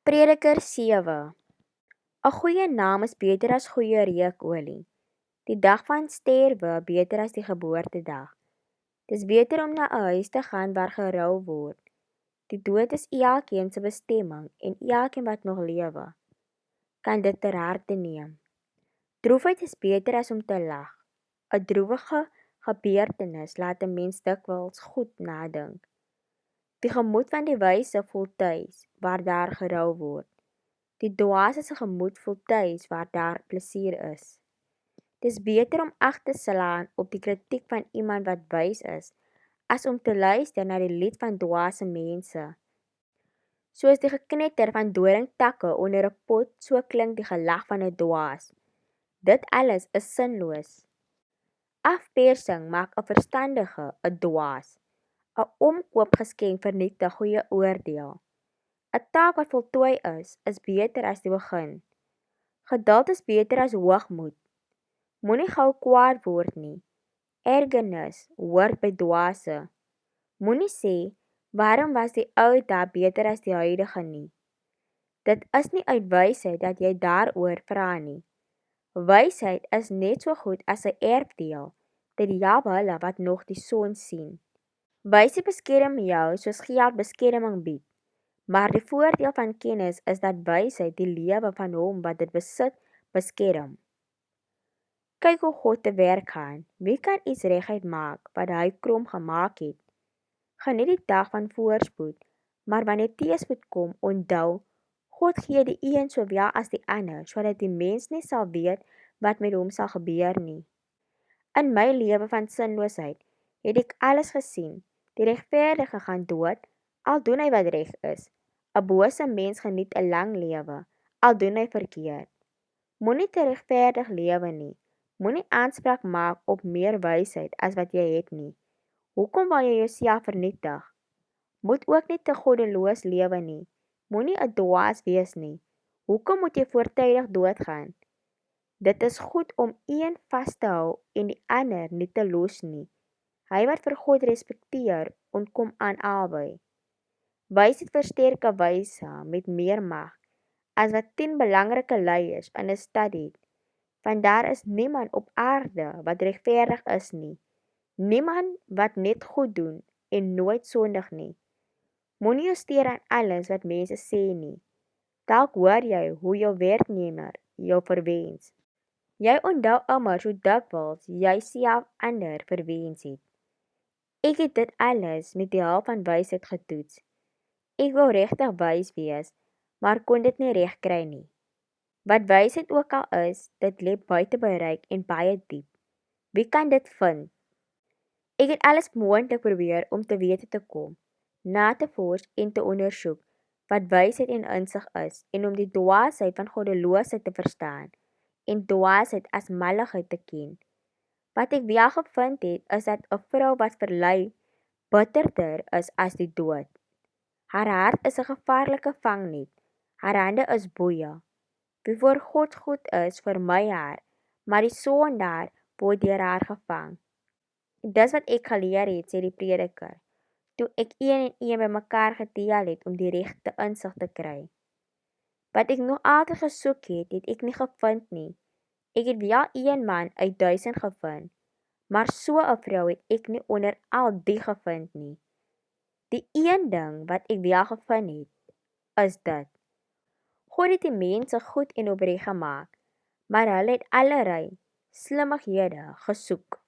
Prediker 7. 'n goeie naam is beter as goeie reukolie. Die dag van sterwe beter as die geboortedag. Dis beter om na 'n huis te gaan waar gerou word. Die dood is elkeen se bestemming en elkeen wat nog lewe, kan dit ter harte neem. Droefheid is beter as om te lag. 'n Droewige gebeurtenis laat 'n mens dikwels goed nadink. Die gemoed van die wyse voel tuis waar daar gerou word. Die dwaase se gemoed voel tuis waar daar plesier is. Dis beter om ag te slaan op die kritiek van iemand wat wys is, as om te luister na die lied van dwaase mense. Soos die geknetter van doringtakke onder 'n pot, so klink die gelag van 'n dwaas. Dit alles is sinloos. Afpersing maak 'n verstandige 'n dwaas. 'n Omkoopgeskenk vernietig goeie oordeel. 'n Taak wat voltooi is beter as die begin. Geduld is beter as hoogmoed. Moenie gou kwaad word nie. Ergernis hoort by dwaase. Moenie sê, waarom was die ou dae beter as die huidige nie? Dit is nie uit wysheid dat jy daaroor vra nie. Wysheid is net so goed as 'n erfdeel, dit help hulle wat nog die son sien. Wysheid beskerm jou soos geld beskerming bied. Maar die voordeel van kennis is dat wysheid die lewe van hom wat dit besit beskerm. Kyk hoe God te werk gaan. Wie kan iets reguit maak wat hy krom gemaak het? Geniet die dag van voorspoed, maar wanneer teëspoed kom, onthou, God gee die een sowel as die ander, sodat die mens nie sal weet wat met hom sal gebeur nie. In my lewe van sinloosheid het ek alles gesien. Die regverdige gaan dood, al doen hy wat reg is. 'n Bose mens geniet 'n lang lewe, al doen hy verkeerd. Moenie te regverdig lewe nie. Moenie aanspraak maak op meer wysheid as wat jy het nie. Hoekom wil jy jouself vernietig? Moet ook nie te goddeloos lewe nie. Moenie 'n dwaas wees nie. Hoekom moet jy voortydig doodgaan? Dit is goed om een vas te hou en die ander nie te los nie. Hy wat vir God respekteer, ontkom aan albei. Wysheid versterk 'n wyse met meer mag, as wat 10 belangrike leiers in 'n stad het. Want daar is niemand op aarde wat regverdig is nie. Niemand wat net goed doen en nooit sondig nie. Moenie jou steur aan alles wat mense sê nie. Dalk hoor jy hoe jou werknemer jou verwens. Jy onthou immers hoe dikwels jy self ander verwens het. Ek het dit alles met die hulp van wysheid getoets. Ek wou regtig wys wees, maar kon dit nie reg kry nie. Wat wysheid ook al is, dit lê buite bereik en baie diep. Wie kan dit vind? Ek het alles moontlik probeer om te wete te kom, na te vors en te ondersoek wat wysheid en insig is en om die dwaasheid van goddeloosheid te verstaan en dwaasheid as malligheid te ken. Wat ek wel gevind het, is dat 'n vrou wat verlei bitterder is as die dood. Haar hart is 'n gevaarlike vangnet, haar hande is boeie. Wie voor God goed is, vermy haar, maar die sondaar word deur haar gevang. Dis wat ek geleer het, sê die prediker, toe ek een en een bymekaar getel het om die regte insig te kry. Wat ek nog altyd gesoek het, het ek nie gevind nie. Ek het wel een man uit 1000 gevind, maar so 'n vrou het ek nie onder al die gevind nie. Die een ding wat ek wel gevind het, is dit. God het die mense goed en opreg gemaak, maar hulle het allerlei slimmighede gesoek.